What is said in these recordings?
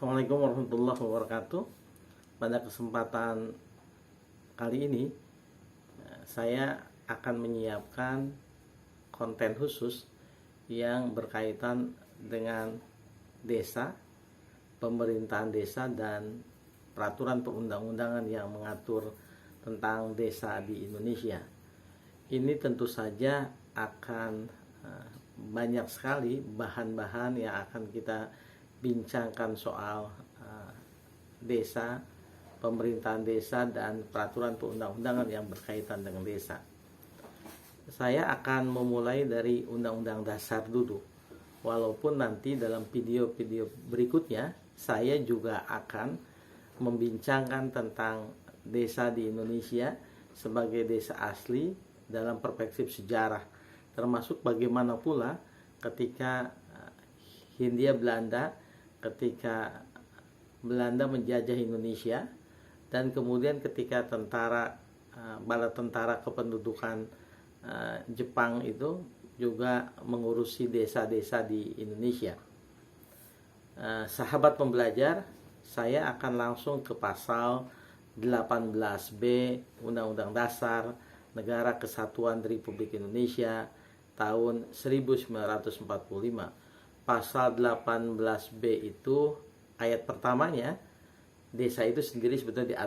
Assalamualaikum warahmatullahi wabarakatuh. Pada kesempatan kali ini saya akan menyiapkan konten khusus yang berkaitan dengan desa, pemerintahan desa, dan peraturan perundang-undangan yang mengatur tentang desa di Indonesia. Ini tentu saja akan banyak sekali bahan-bahan yang akan kita bincangkan soal desa, pemerintahan desa, dan peraturan perundang-undangan yang berkaitan dengan desa. Saya akan memulai dari Undang-Undang Dasar dulu. Walaupun nanti dalam video-video berikutnya saya juga akan membincangkan tentang desa di Indonesia sebagai desa asli dalam perspektif sejarah, termasuk bagaimana pula ketika Hindia Belanda, ketika Belanda menjajah Indonesia, dan kemudian ketika bala tentara kependudukan Jepang itu juga mengurusi desa-desa di Indonesia. Sahabat pembelajar, saya akan langsung ke pasal 18B Undang-Undang Dasar Negara Kesatuan Republik Indonesia tahun 1945. Pasal 18B itu ayat pertamanya, desa itu sendiri sebetulnya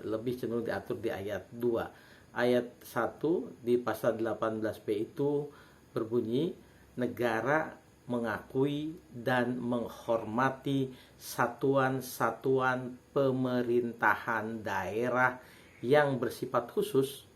lebih cenderung diatur di ayat 2. Ayat 1 di pasal 18B itu berbunyi, negara mengakui dan menghormati satuan-satuan pemerintahan daerah yang bersifat khusus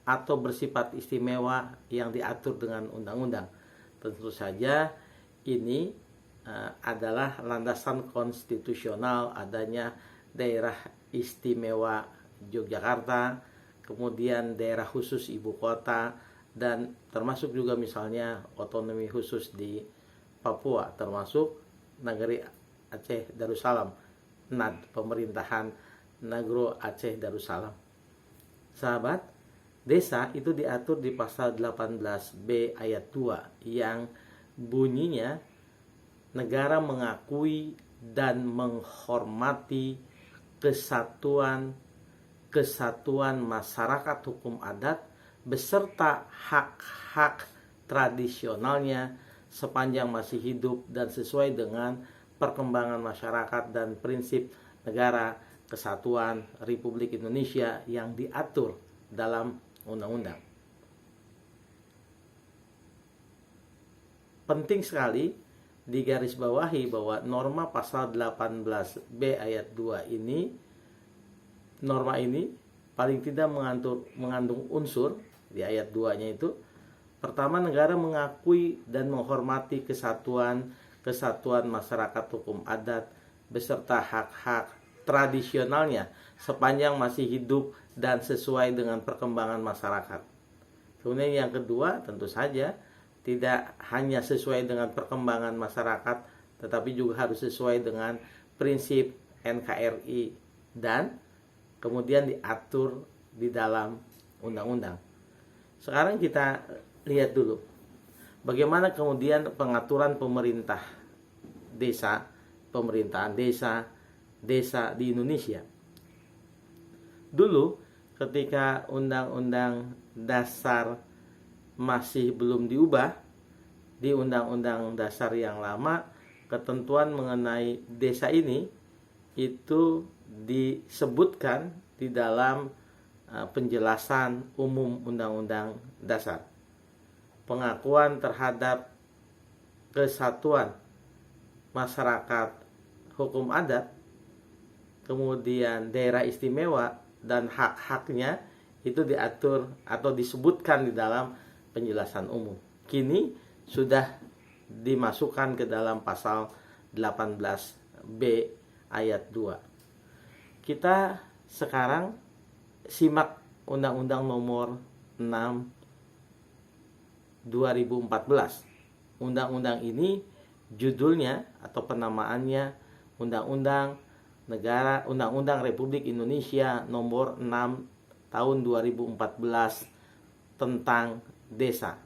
atau bersifat istimewa yang diatur dengan undang-undang. Tentu saja ini adalah landasan konstitusional adanya daerah istimewa Yogyakarta, kemudian daerah khusus ibu kota, dan termasuk juga misalnya otonomi khusus di Papua, termasuk Negeri Aceh Darussalam, NAD, pemerintahan Nagro Aceh Darussalam. Sahabat, desa itu diatur di pasal 18B ayat 2 yang bunyinya, negara mengakui dan menghormati kesatuan masyarakat hukum adat beserta hak-hak tradisionalnya sepanjang masih hidup dan sesuai dengan perkembangan masyarakat dan prinsip negara kesatuan Republik Indonesia yang diatur dalam undang-undang. Penting sekali digarisbawahi bahwa norma pasal 18B ayat 2 ini, norma ini paling tidak mengandung unsur di ayat 2-nya itu. Pertama, negara mengakui dan menghormati kesatuan masyarakat hukum adat beserta hak-hak tradisionalnya sepanjang masih hidup dan sesuai dengan perkembangan masyarakat. Kemudian yang kedua, tentu saja tidak hanya sesuai dengan perkembangan masyarakat, tetapi juga harus sesuai dengan prinsip NKRI dan kemudian diatur di dalam undang-undang. Sekarang kita lihat dulu bagaimana kemudian pengaturan pemerintahan desa di Indonesia. Dulu ketika Undang-Undang Dasar masih belum diubah, di Undang-Undang Dasar yang lama, ketentuan mengenai desa ini itu disebutkan di dalam penjelasan umum Undang-Undang Dasar. Pengakuan terhadap kesatuan masyarakat hukum adat, kemudian daerah istimewa dan hak-haknya itu diatur atau disebutkan di dalam penjelasan umum. Kini sudah dimasukkan ke dalam pasal 18B ayat 2. Kita sekarang simak Undang-Undang Nomor 6 2014. Undang-undang ini judulnya atau penamaannya Undang-Undang Republik Indonesia Nomor 6 tahun 2014 tentang desa.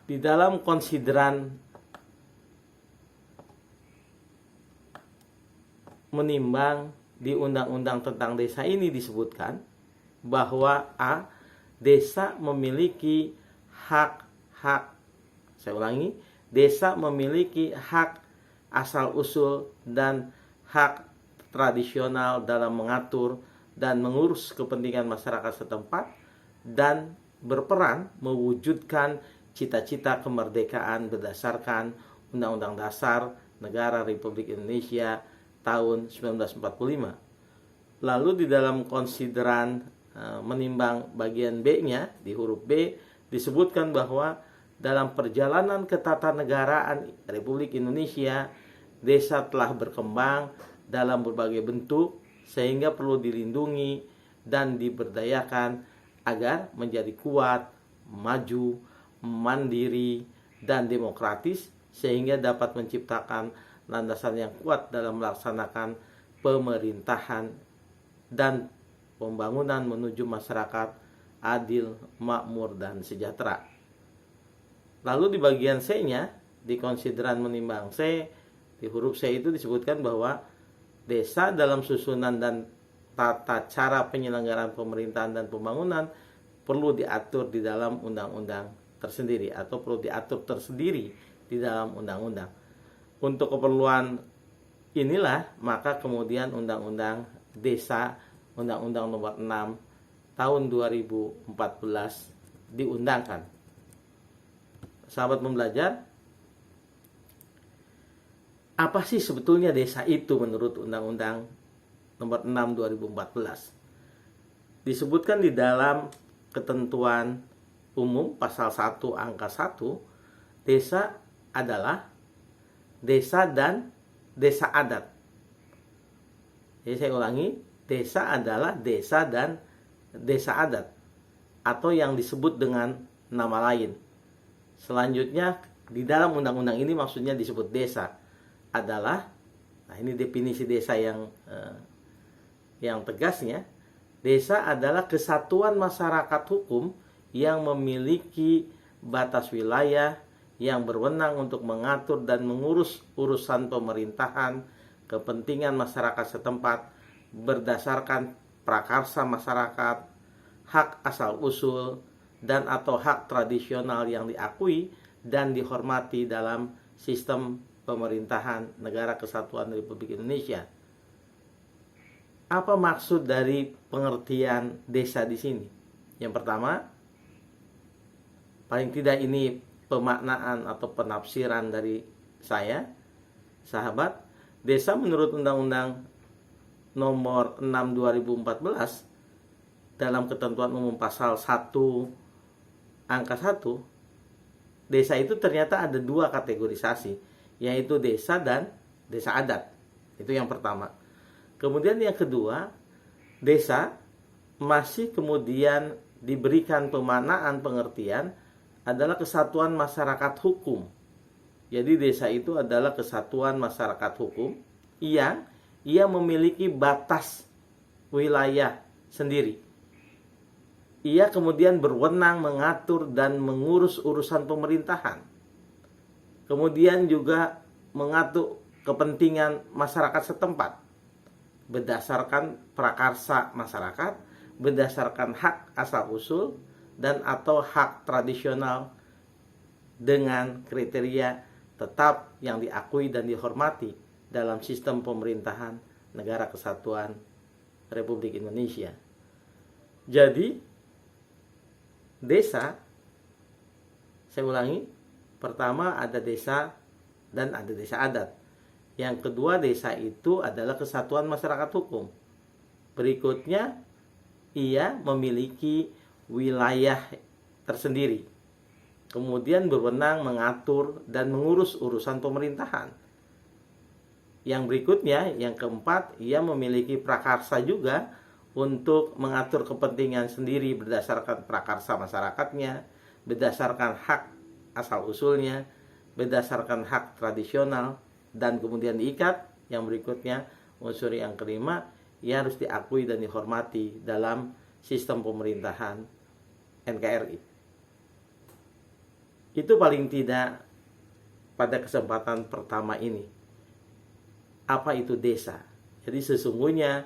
Di dalam konsideran menimbang di undang-undang tentang desa ini disebutkan bahwa A. Desa memiliki hak-hak, saya ulangi, desa memiliki hak asal-usul dan hak tradisional dalam mengatur dan mengurus kepentingan masyarakat setempat dan berperan mewujudkan cita-cita kemerdekaan berdasarkan Undang-Undang Dasar Negara Republik Indonesia tahun 1945. Lalu di dalam konsideran menimbang bagian B-nya, di huruf B disebutkan bahwa dalam perjalanan ketatanegaraan Republik Indonesia, desa telah berkembang dalam berbagai bentuk sehingga perlu dilindungi dan diberdayakan agar menjadi kuat, maju, mandiri, dan demokratis sehingga dapat menciptakan landasan yang kuat dalam melaksanakan pemerintahan dan pembangunan menuju masyarakat adil, makmur, dan sejahtera. Lalu di bagian C-nya, di konsideran menimbang C, di huruf C itu disebutkan bahwa desa dalam susunan dan tata cara penyelenggaraan pemerintahan dan pembangunan perlu diatur di dalam undang-undang tersendiri atau perlu diatur tersendiri di dalam undang-undang. Untuk keperluan inilah maka kemudian Undang-Undang Desa, Undang-Undang Nomor 6 Tahun 2014 diundangkan. Sahabat pembelajar, apa sih sebetulnya desa itu menurut Undang-Undang Nomor 6 2014? Disebutkan di dalam ketentuan umum pasal 1 angka 1, desa adalah desa dan desa adat. Jadi saya ulangi, desa adalah desa dan desa adat atau yang disebut dengan nama lain. Selanjutnya di dalam undang-undang ini maksudnya disebut desa adalah, nah ini definisi desa yang tegasnya, desa adalah kesatuan masyarakat hukum yang memiliki batas wilayah yang berwenang untuk mengatur dan mengurus urusan pemerintahan, kepentingan masyarakat setempat berdasarkan prakarsa masyarakat, hak asal-usul, dan atau hak tradisional yang diakui dan dihormati dalam sistem pemerintahan Negara Kesatuan Republik Indonesia. Apa maksud dari pengertian desa di sini? Yang pertama, paling tidak ini pemaknaan atau penafsiran dari saya, sahabat, desa menurut Undang-Undang Nomor 6 2014 dalam ketentuan umum pasal 1 angka 1, desa itu ternyata ada dua kategorisasi, yaitu desa dan desa adat. Itu yang pertama. Kemudian yang kedua, desa masih kemudian diberikan pemaknaan pengertian adalah kesatuan masyarakat hukum. Jadi desa itu adalah kesatuan masyarakat hukum yang ia memiliki batas wilayah sendiri. Ia kemudian berwenang mengatur dan mengurus urusan pemerintahan. Kemudian juga mengatur kepentingan masyarakat setempat berdasarkan prakarsa masyarakat, berdasarkan hak asal-usul dan atau hak tradisional dengan kriteria tetap yang diakui dan dihormati dalam sistem pemerintahan Negara Kesatuan Republik Indonesia. Jadi desa, saya ulangi, pertama ada desa dan ada desa adat. Yang kedua, desa itu adalah kesatuan masyarakat hukum. Berikutnya, ia memiliki wilayah tersendiri. Kemudian berwenang mengatur dan mengurus urusan pemerintahan. Yang berikutnya, yang keempat, ia memiliki prakarsa juga untuk mengatur kepentingan sendiri berdasarkan prakarsa masyarakatnya, berdasarkan hak asal-usulnya, berdasarkan hak tradisional, dan kemudian diikat. Yang berikutnya, unsur yang kelima, ia harus diakui dan dihormati dalam sistem pemerintahan NKRI. Itu paling tidak pada kesempatan pertama ini. Apa itu desa? Jadi sesungguhnya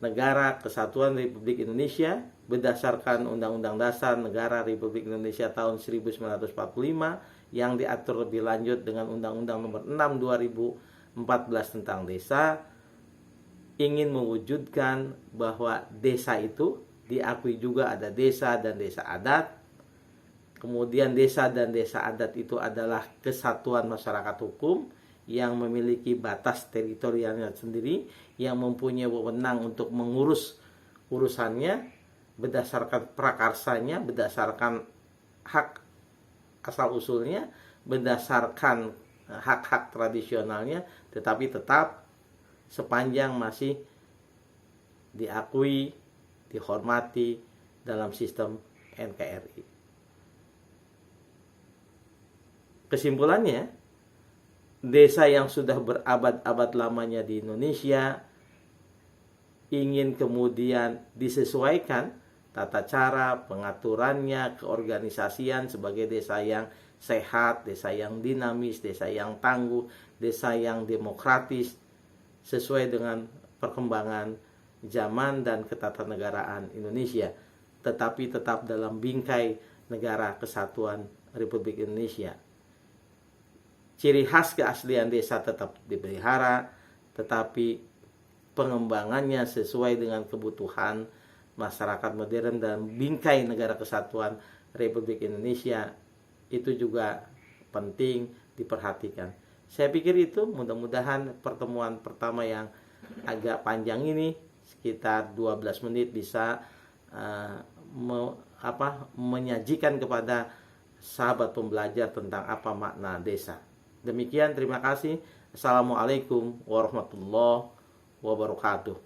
Negara Kesatuan Republik Indonesia berdasarkan Undang-Undang Dasar Negara Republik Indonesia tahun 1945 yang diatur lebih lanjut dengan Undang-Undang Nomor 6 2014 tentang desa, ingin mewujudkan bahwa desa itu diakui juga ada desa dan desa adat. Kemudian desa dan desa adat itu adalah kesatuan masyarakat hukum yang memiliki batas teritorialnya sendiri, yang mempunyai wewenang untuk mengurus urusannya berdasarkan prakarsanya, berdasarkan hak asal usulnya, berdasarkan hak-hak tradisionalnya, tetapi tetap sepanjang masih diakui, dihormati dalam sistem NKRI. Kesimpulannya, desa yang sudah berabad-abad lamanya di Indonesia ingin kemudian disesuaikan tata cara pengaturannya, keorganisasian sebagai desa yang sehat, desa yang dinamis, desa yang tangguh, desa yang demokratis sesuai dengan perkembangan zaman dan ketatanegaraan Indonesia, tetapi tetap dalam bingkai Negara Kesatuan Republik Indonesia. Ciri khas keaslian desa tetap dipelihara, tetapi pengembangannya sesuai dengan kebutuhan masyarakat modern dan bingkai Negara Kesatuan Republik Indonesia itu juga penting diperhatikan. Saya pikir itu, mudah-mudahan pertemuan pertama yang agak panjang ini sekitar 12 menit bisa menyajikan kepada sahabat pembelajar tentang apa makna desa. Demikian, terima kasih. Assalamualaikum warahmatullahi wabarakatuh.